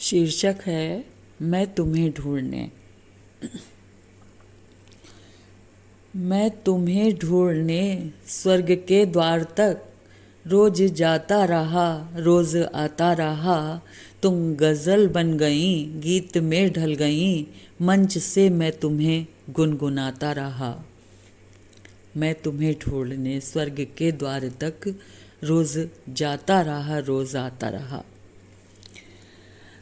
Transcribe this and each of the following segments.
शीर्षक है मैं तुम्हें ढूंढने। मैं तुम्हें ढूंढने स्वर्ग के द्वार तक रोज जाता रहा, रोज आता रहा। तुम गज़ल बन गई, गीत में ढल गई, मंच से मैं तुम्हें गुनगुनाता रहा। मैं तुम्हें ढूंढने स्वर्ग के द्वार तक रोज जाता रहा, रोज आता रहा।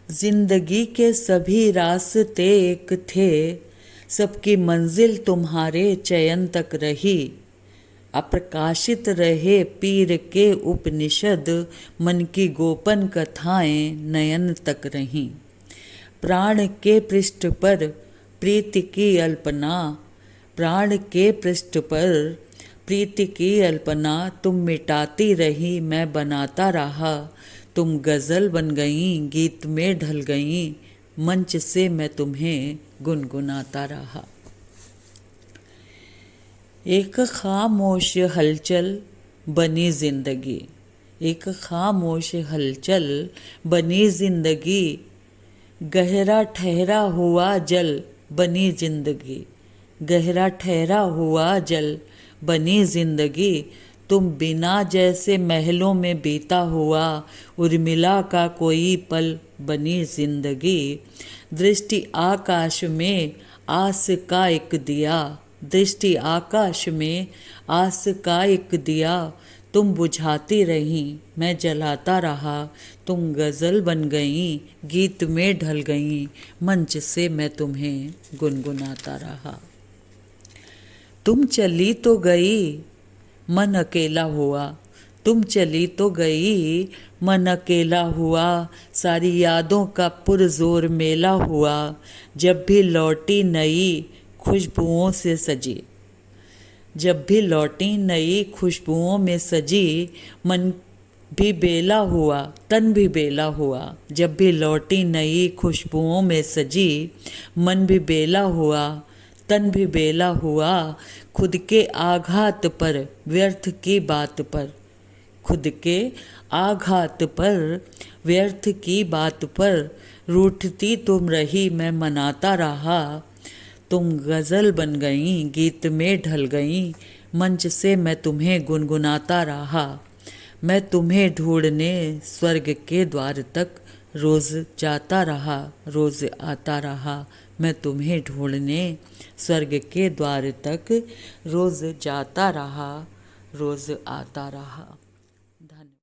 जिंदगी के सभी रास्ते एक थे, सबकी मंजिल तुम्हारे चयन तक रही। अप्रकाशित रहे पीर के उपनिषद, मन की गोपन कथाएं नयन तक रहीं। प्राण के पृष्ठ पर प्रीति की अल्पना, प्राण के पृष्ठ पर प्रीति की अल्पना तुम मिटाती रही, मैं बनाता रहा। तुम गज़ल बन गई, गीत में ढल गई, मंच से मैं तुम्हें गुनगुनाता रहा। एक खामोश हलचल बनी जिंदगी, एक खामोश हलचल बनी जिंदगी, गहरा ठहरा हुआ जल बनी जिंदगी, गहरा ठहरा हुआ जल बनी जिंदगी। तुम बिना जैसे महलों में बीता हुआ उर्मिला का कोई पल बनी जिंदगी। दृष्टि आकाश में आस का एक दिया, दृष्टि आकाश में आस का एक दिया, तुम बुझाती रही, मैं जलाता रहा। तुम गज़ल बन गई, गीत में ढल गई, मंच से मैं तुम्हें गुनगुनाता रहा। तुम चली तो गई, मन अकेला हुआ, तुम चली तो गई, मन अकेला हुआ। सारी यादों का पुरजोर मेला हुआ, जब भी लौटी नई खुशबुओं से सजी, जब भी लौटी नई खुशबुओं में सजी। मन भी बेला हुआ, तन भी बेला हुआ, जब भी लौटी नई खुशबुओं में सजी। मन भी बेला हुआ, तन भी बेला हुआ, खुद के आघात पर व्यर्थ की बात पर, खुद के आघात पर व्यर्थ की बात पर रूठती तुम रही, मैं मनाता रहा। तुम गज़ल बन गई, गीत में ढल गई, मंच से मैं तुम्हें गुनगुनाता रहा। मैं तुम्हें ढूंढने स्वर्ग के द्वार तक रोज जाता रहा, रोज आता रहा। मैं तुम्हें ढूंढने स्वर्ग के द्वार तक रोज जाता रहा, रोज आता रहा।